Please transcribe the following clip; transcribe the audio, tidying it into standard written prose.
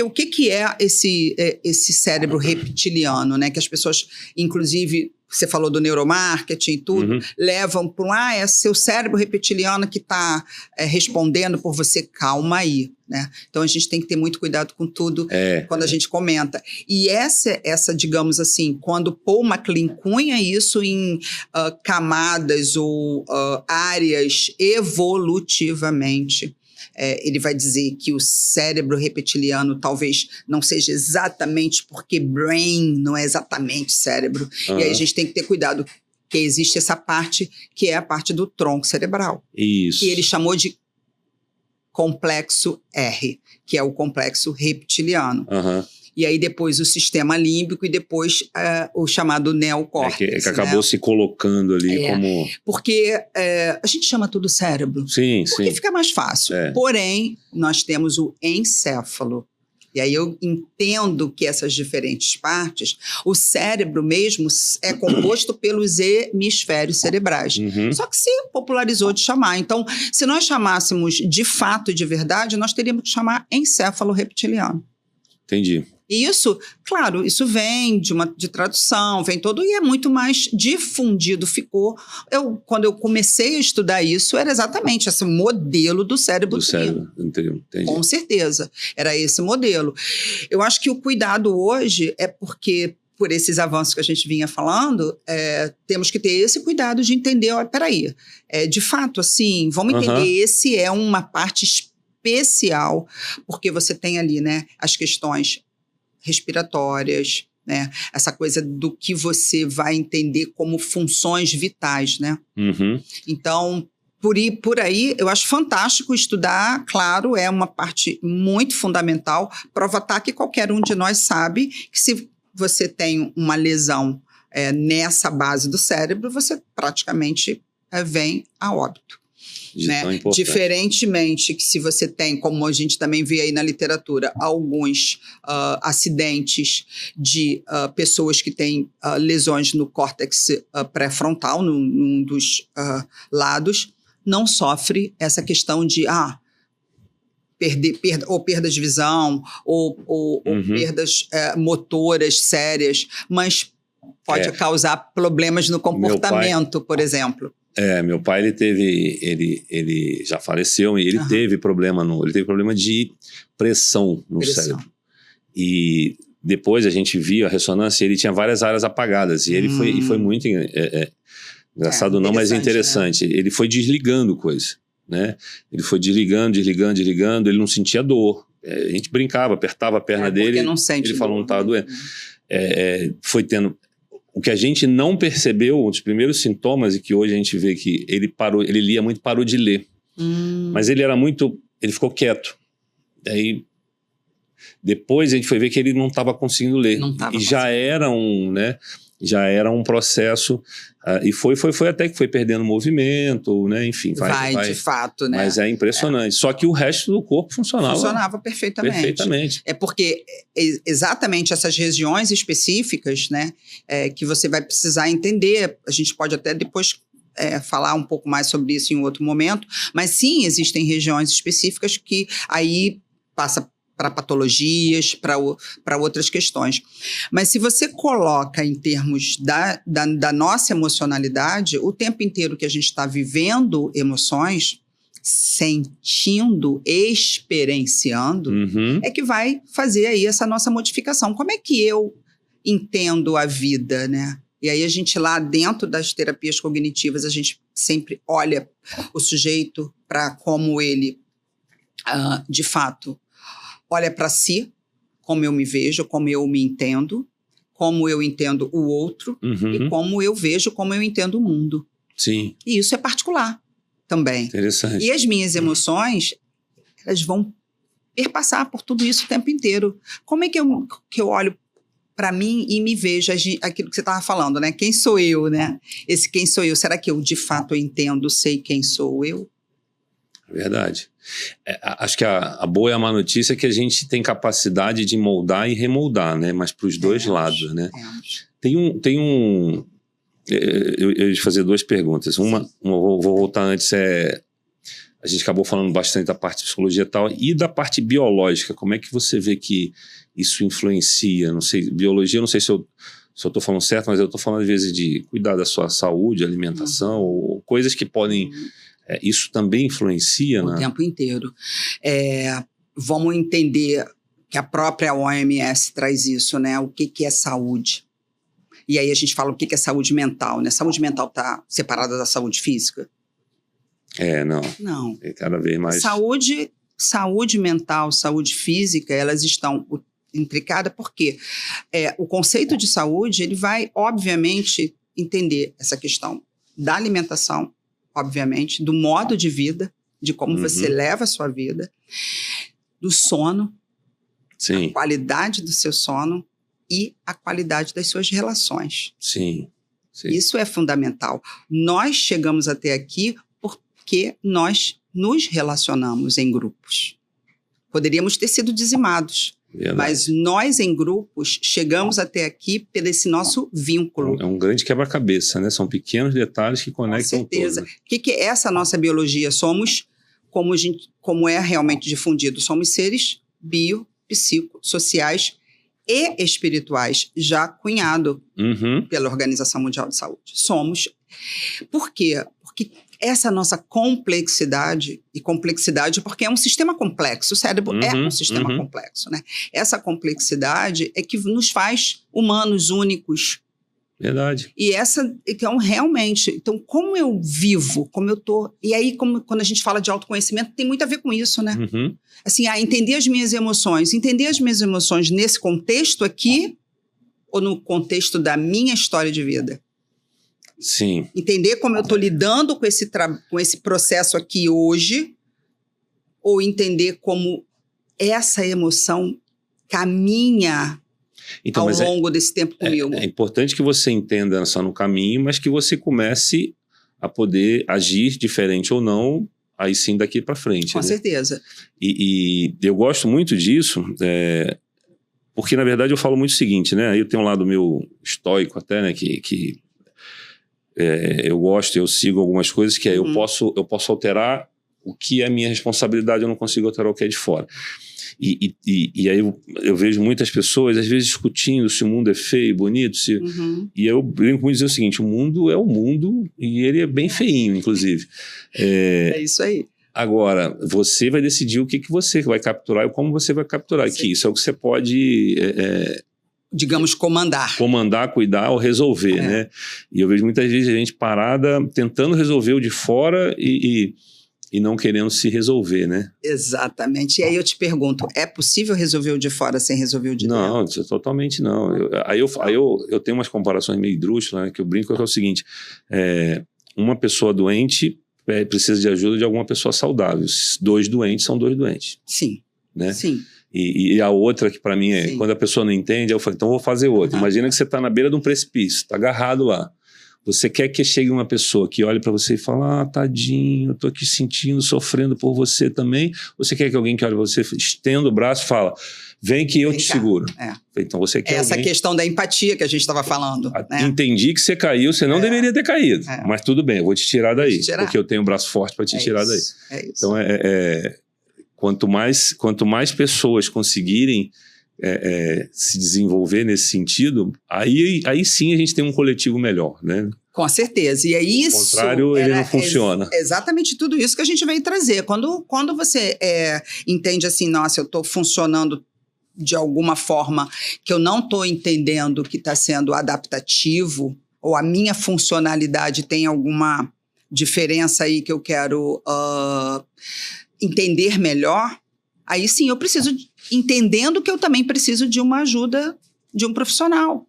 Porque o que é esse cérebro reptiliano, né? Que as pessoas, inclusive, você falou do neuromarketing e tudo, levam para é seu cérebro reptiliano que está respondendo por você. Calma aí, né? Então a gente tem que ter muito cuidado com tudo quando a gente comenta. E essa, digamos assim, quando Paul MacLean cunha isso em camadas ou áreas evolutivamente, ele vai dizer que o cérebro reptiliano talvez não seja exatamente porque brain não é exatamente cérebro. E aí a gente tem que ter cuidado, que existe essa parte que é a parte do tronco cerebral. Isso. Que ele chamou de complexo R, que é o complexo reptiliano. E aí depois o sistema límbico e depois o chamado neocórtex. Que acabou se colocando ali como... Porque a gente chama tudo cérebro. Sim, porque fica mais fácil. Porém, nós temos o encéfalo. E aí eu entendo que essas diferentes partes, o cérebro mesmo é composto pelos hemisférios cerebrais. Só que se popularizou de chamar. Então, se nós chamássemos de fato e de verdade, nós teríamos que chamar encéfalo reptiliano. Entendi. E isso, claro, isso vem de tradução, vem todo, e é muito mais difundido. Quando eu comecei a estudar isso, era exatamente esse modelo do cérebro trino. Entendi. Com certeza, era esse modelo. Eu acho que o cuidado hoje é porque, por esses avanços que a gente vinha falando, temos que ter esse cuidado de entender, olha, peraí, de fato, assim, vamos entender, esse é uma parte especial, porque você tem ali, né, as questões respiratórias, né? Essa coisa do que você vai entender como funções vitais, né? Então, por aí, eu acho fantástico estudar, claro, é uma parte muito fundamental. Prova tá que qualquer um de nós sabe que se você tem uma lesão nessa base do cérebro, você praticamente vem a óbito. Né? Diferentemente que se você tem, como a gente também vê aí na literatura, alguns acidentes de pessoas que têm lesões no córtex pré-frontal, num dos lados, não sofre essa questão de perda de visão ou perdas motoras sérias, mas pode causar problemas no comportamento, por exemplo. Meu pai, ele já faleceu e ele teve problema de pressão no cérebro. E depois a gente viu a ressonância, ele tinha várias áreas apagadas e ele foi muito engraçado não, mas interessante. Né? Ele foi desligando coisa, né? Ele foi desligando, ele não sentia dor. A gente brincava, apertava a perna dele, não sente ele falou, não estava doendo. Foi tendo... O que a gente não percebeu, um dos primeiros sintomas, e que hoje a gente vê que ele lia muito, parou de ler. Mas ele ficou quieto. Daí, depois a gente foi ver que ele não estava conseguindo ler. Já era um processo, e foi até que foi perdendo movimento, né? Enfim. Vai de fato, né? Mas é impressionante. Só que o resto do corpo funcionava perfeitamente. É porque exatamente essas regiões específicas, né? Que você vai precisar entender, a gente pode até depois falar um pouco mais sobre isso em outro momento, mas sim, existem regiões específicas que aí passa para patologias, para outras questões. Mas se você coloca em termos da nossa emocionalidade, o tempo inteiro que a gente está vivendo emoções, sentindo, experienciando, é que vai fazer aí essa nossa modificação. Como é que eu entendo a vida, né? E aí a gente lá dentro das terapias cognitivas, a gente sempre olha o sujeito para como ele, de fato, olha para si, como eu me vejo, como eu me entendo, como eu entendo o outro e como eu vejo, como eu entendo o mundo. Sim. E isso é particular também. Interessante. E as minhas emoções, elas vão perpassar por tudo isso o tempo inteiro. Como é que eu olho para mim e me vejo aquilo que você estava falando, né? Quem sou eu, né? Esse quem sou eu, será que eu de fato entendo, sei quem sou eu? Verdade. Acho que a boa e a má notícia é que a gente tem capacidade de moldar e remoldar, né? Mas para os dois lados, né? Eu ia te fazer duas perguntas. Uma, vou voltar antes, a gente acabou falando bastante da parte de psicologia e tal, e da parte biológica, como é que você vê que isso influencia? Não sei, biologia, não sei se eu estou falando certo, mas eu estou falando às vezes de cuidar da sua saúde, alimentação, ou coisas que podem... isso também influencia, né? O tempo inteiro. Vamos entender que a própria OMS traz isso, né? O que é saúde? E aí a gente fala o que é saúde mental, né? Saúde mental está separada da saúde física? Não. Não. É cada vez mais... Saúde mental, saúde física, elas estão intricadas porque o conceito de saúde, ele vai, obviamente, entender essa questão da alimentação, obviamente, do modo de vida, de como você leva a sua vida, do sono, Sim. a qualidade do seu sono e a qualidade das suas relações. Sim. Isso é fundamental. Nós chegamos até aqui porque nós nos relacionamos em grupos. Poderíamos ter sido dizimados, Verdade. Mas nós em grupos chegamos até aqui por esse nosso vínculo. É um grande quebra-cabeça, né? São pequenos detalhes que conectam Com certeza. todos. O que é essa nossa biologia? Somos, como é realmente difundido, somos seres biopsicossociais e espirituais, já cunhado pela Organização Mundial de Saúde. Somos. Por quê? Porque essa nossa complexidade, e complexidade porque é um sistema complexo, o cérebro é um sistema complexo, né? Essa complexidade é que nos faz humanos únicos. Verdade. E então, realmente, então, como eu vivo, como eu tô... E aí, quando a gente fala de autoconhecimento, tem muito a ver com isso, né? Assim, entender as minhas emoções. Entender as minhas emoções nesse contexto aqui, ou no contexto da minha história de vida? Sim. Entender como eu estou lidando com esse processo aqui hoje, ou entender como essa emoção caminha ao longo desse tempo comigo. É importante que você entenda só no caminho, mas que você comece a poder agir diferente ou não, aí sim daqui para frente. Com certeza. E eu gosto muito disso, porque na verdade eu falo muito o seguinte, né? Aí eu tenho um lado meu estoico até, né? Que eu gosto, eu sigo algumas coisas que eu posso alterar o que é minha responsabilidade, eu não consigo alterar o que é de fora. E aí eu vejo muitas pessoas, às vezes, discutindo se o mundo é feio, bonito, e eu brinco muito dizer o seguinte, o mundo é o mundo e ele é bem feinho, inclusive. É isso aí. Agora, você vai decidir o que você vai capturar e como você vai capturar. Que isso é o que você pode... digamos, comandar, cuidar ou resolver, né? E eu vejo muitas vezes a gente parada tentando resolver o de fora e não querendo se resolver, né? Exatamente. E aí eu te pergunto, é possível resolver o de fora sem resolver o de dentro? Não, totalmente não. Eu tenho umas comparações meio drúxulas, né, que eu brinco, que é o seguinte, uma pessoa doente precisa de ajuda de alguma pessoa saudável. 2 doentes são 2 doentes. Sim. Né? Sim. E a outra que para mim quando a pessoa não entende, eu falo, então vou fazer outra. Imagina que você está na beira de um precipício, está agarrado lá. Você quer que chegue uma pessoa que olhe para você e fale, tadinho, eu tô aqui sentindo, sofrendo por você também. Ou você quer que alguém que olhe para você, estenda o braço e fala, vem que eu te seguro. Então você quer essa questão da empatia que a gente estava falando. Né? Entendi que você caiu, você não deveria ter caído. Mas tudo bem, eu vou te tirar daí. Porque eu tenho um braço forte para te tirar daí. Então quanto mais pessoas conseguirem se desenvolver nesse sentido, aí sim a gente tem um coletivo melhor, né? Com certeza. E é isso... Ao contrário, ele não funciona. Exatamente tudo isso que a gente veio trazer. Quando você entende assim, nossa, eu estou funcionando de alguma forma que eu não estou entendendo que está sendo adaptativo, ou a minha funcionalidade tem alguma diferença aí que eu quero entender melhor, aí sim eu preciso, entendendo que eu também preciso de uma ajuda de um profissional.